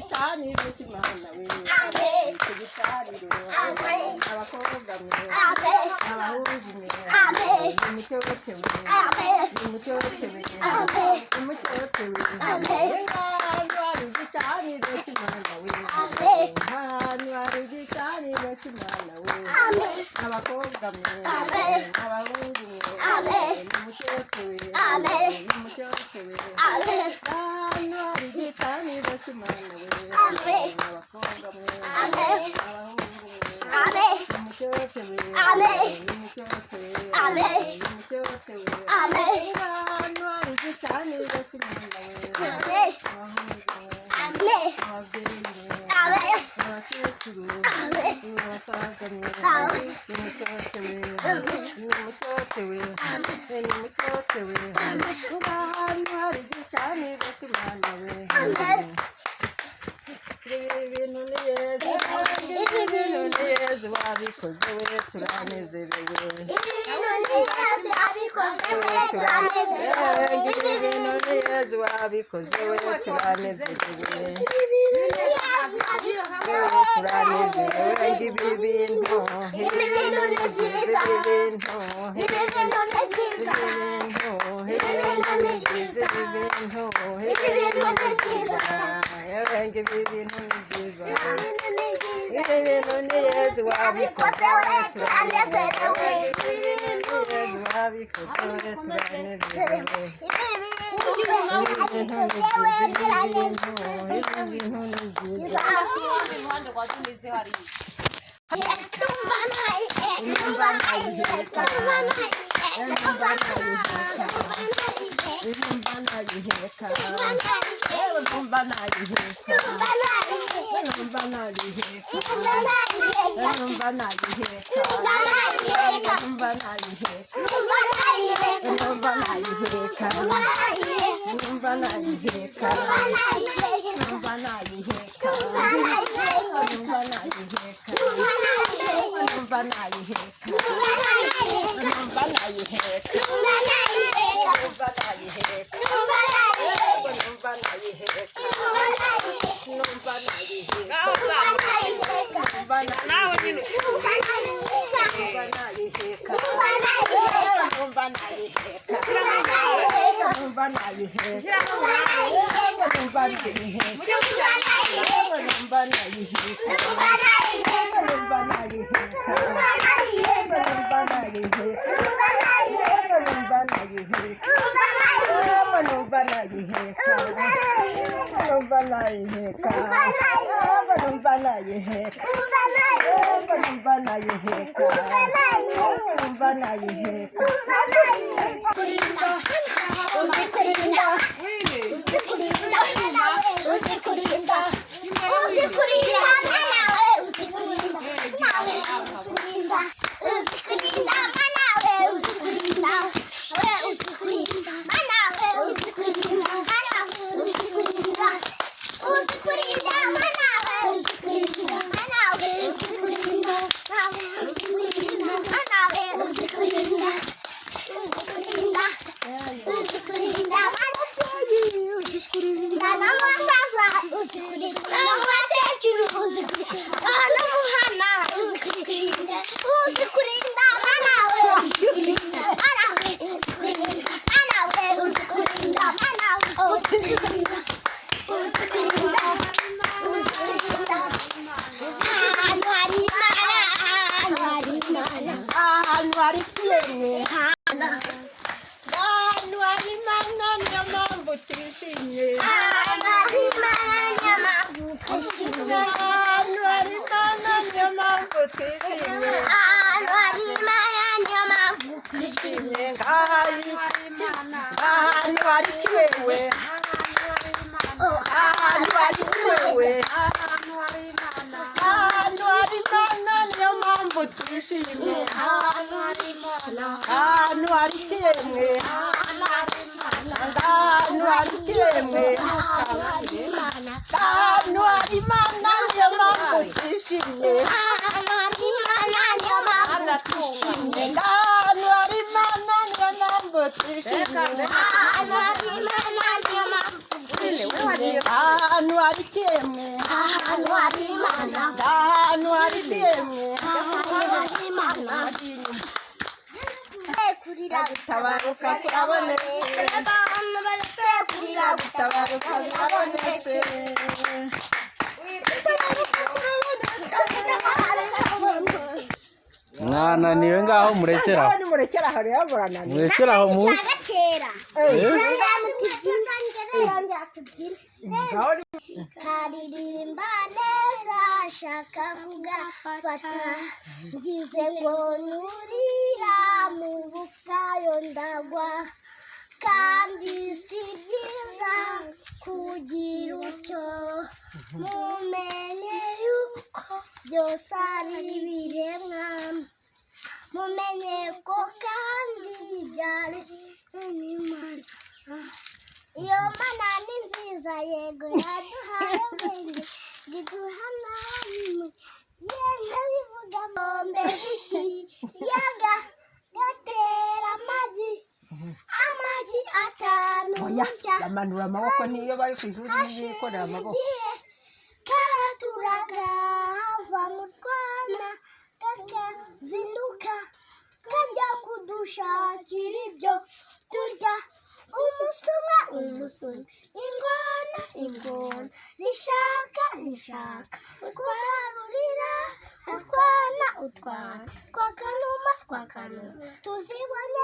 cyane Imana we kugitariro abakobwa mwe abahungu mwe nimucyotewe nimucyotewe nimucyotewe hano hari cyane Imana we hano hari cyane Imana we abakobwa mwe abahungu mwe nimucyotewe nimucyotewe hano hari cyane Imana we abakobwa mwe abahungu mwe nimucyotewe nimucyotewe nimucyotewe hano hari cyane Imana we abakecuru abasaza mwe nimucyotewe nimucyotewe nimucyotewe hano hari cyane Imana we ibintu ni Yesu wabikoze we turanezerewe ibintu ni Yesu wabikoze we turanezerewe ibintu ni Yesu wabikoze we turanezerewe turanezerewe ibi bintu ni byiza ibintu ni Yesu wabikoze we turanezerewe Yesu wabikoze we turanezerewe ahantu hari temwe ahantu hari Imana ahantu hari temwe gutabaruka kurabonetse gutabaruka kurabonetse mwananiwe ngaho murekeraho murekeraho munsi karirimba neza shaka kugafata ngize ngo nurira mu bukayo ndagwa kandi si byiza kugira utyo mumenye yuko byose ari ibiremwa mumenye ko kandi byari n'Imana iyo Mana ni nziza yego yaduhaye ubwenge biduha namwe yenda bivuga ngombe z'ikiyaga gatera amagi atanu yamanura amaboko niyo bari ku ishuri n'ibikorera amaboko karaturaga hava mu Rwanda kakazinduka kajya kudushakira ibyo turya umusuma ingona zishaka utwarurira utwana twakanuma tuzibone